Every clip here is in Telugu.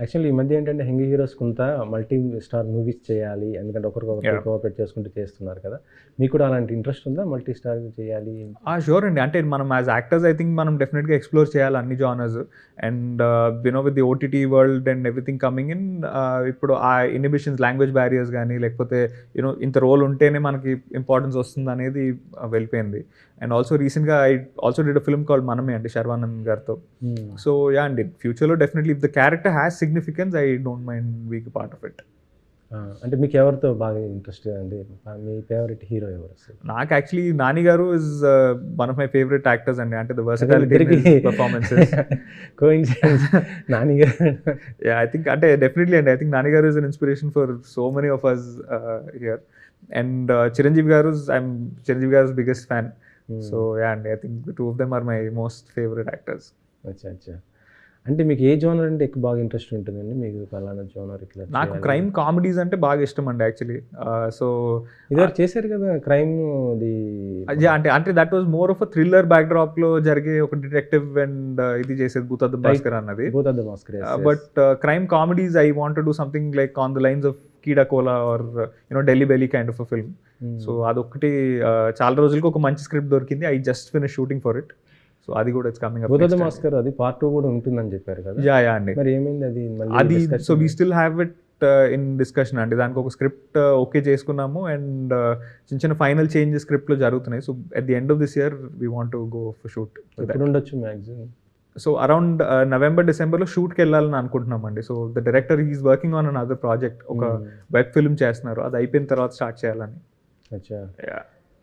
యాక్చువల్లీ ఈ మధ్య ఏంటంటే యంగ్ హీరోస్ కొంత మల్టీ స్టార్ మూవీస్ చేయాలి. ఎందుకంటే ఒకరికొకరు కోఆపరేట్ చేసుకుంటూ చేస్తున్నారు కదా! మీకు కూడా అలాంటి ఇంట్రెస్ట్ ఉందా? మల్టీ స్టార్ చేయాలి? షూర్ అండి. అంటే మనం యాస్ యాక్టర్స్ ఐ థింక్ మనం డెఫినెట్‌గా ఎక్స్‌ప్లోర్ చేయాలి అన్ని genres. And with the OTT world and everything coming in, ఇప్పుడు ఆ ఇన్హిబిషన్స్, లాంగ్వేజ్ బ్యారియర్స్ గానీ, లేకపోతే ఇంత రోల్ ఉంటేనే మనకి ఇంపార్టెన్స్ వస్తుందనేది వెళ్ళిపోయింది. అండ్ ఆల్సో రీసెంట్‌గా I also did a film called 'మనమే' అండి శర్వానంద్ గారితో. సో అండి ఫ్యూచర్‌లో definitely if the character has significance I don't mind being part of it. అంటే మీకు ఎవరితో బాగా ఇంట్రెస్ట్ అండి? మీ ఫేవరెట్ హీరో ఎవరు అసలు? నాకు యాక్చువల్లీ 'నాని' గారు is one of my favourite actors అండి. అంటే the versatility in his performances. Coincidence. 'Nani' గారు. ఐ థింక్ అంటే డెఫినెట్లీ అండి. ఐ థింక్ 'నాని' గారు is an inspiration for so many of us here. And Chiranjeevi గారు, ఐఎమ్ చిరంజీవి గారి's బిగ్గెస్ట్ ఫ్యాన్. సో అండి I think the two of them are my most favourite actors. అచ్చా. అంటే మీకు ఏ జోనర్ అంటే ఎక్కువ బాగా ఇంట్రెస్ట్ ఉంటుందండి? మీకు పలానా జోనర్ ఇట్లా నాకు క్రైమ్ కామెడీస్ అంటే బాగా ఇష్టం అండి యాక్చువల్లీ. సో ఇదివరకు చేశారు కదా క్రైమ్ ది. అంటే that was more of a thriller back drop లో జరిగే ఒక డిటెక్టివ్ అండ్ ఇది చేసేది భూతద్దం భాస్కర్ అన్నది. Bhoothaddam Bhaskar. But crime comedies I want to do something like on the lines of Keedaa Cola or Delhi Belly kind of a film. So అదొకటి చాలా రోజులకు ఒక మంచి స్క్రిప్ట్ దొరికింది. I just finish shooting for it. So అది కూడా it's coming up. Bhoothaddam Bhaskar అది పార్ట్ 2 కూడా ఉంటుందని చెప్పారు కదా? యా అండి. మరి ఏమైంది అది? అది so we still have it in discussion అండి. దానికి ఒక స్క్రిప్ట్ ఓకే చేసుకున్నాము అండ్ చిన్న ఫైనల్ చేంజెస్ స్క్రిప్ట్ లో జరుగుతున్నాయి. So at the end of this year we want to go for shoot. ఎప్పుడు ఉండొచ్చు మ్యాక్సిమం? సో అరౌండ్ నవంబర్ డిసెంబర్లో షూట్కి వెళ్ళాలని అనుకుంటున్నామండి. So the director is working on an other project, ఒక వెబ్ ఫిల్మ్ చేస్తున్నారు. అది అయిపోయిన తర్వాత స్టార్ట్ చేయాలని. అచ్చా.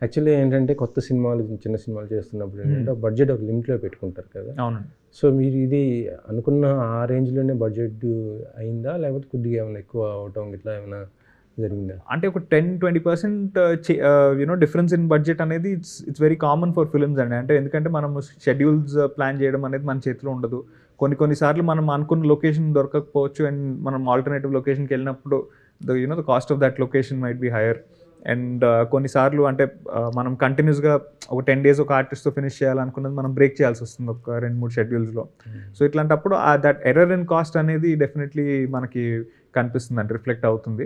యాక్చువల్లీ ఏంటంటే కొత్త సినిమాలు, చిన్న సినిమాలు చేస్తున్నప్పుడు ఏంటంటే బడ్జెట్ ఒక లిమిట్లో పెట్టుకుంటారు కదా? అవునండి. సో మీరు ఇది అనుకున్న ఆ రేంజ్లోనే బడ్జెట్ అయిందా, లేకపోతే కొద్దిగా ఏమైనా ఎక్కువ అవటం ఇట్లా ఏమైనా జరిగిందా? అంటే ఒక 10-20% డిఫరెన్స్ ఇన్ బడ్జెట్ అనేది it's very common for films అండి. అంటే ఎందుకంటే మనం షెడ్యూల్స్ ప్లాన్ చేయడం అనేది మన చేతిలో ఉండదు. కొన్నిసార్లు మనం అనుకున్న లొకేషన్ దొరకకపోవచ్చు అండ్ మనం ఆల్టర్నేటివ్ లొకేషన్కి వెళ్ళినప్పుడు the cost of that location might be higher. And కొన్నిసార్లు అంటే మనం కంటిన్యూస్గా ఒక 10 days ఒక ఆర్టిస్ట్తో ఫినిష్ చేయాలనుకున్నది మనం బ్రేక్ చేయాల్సి వస్తుంది ఒక 2-3 షెడ్యూల్స్లో. సో ఇట్లాంటప్పుడు దట్ ఎర్రర్ ఇన్ కాస్ట్ అనేది డెఫినెట్లీ మనకి కనిపిస్తుంది, అంటే రిఫ్లెక్ట్ అవుతుంది.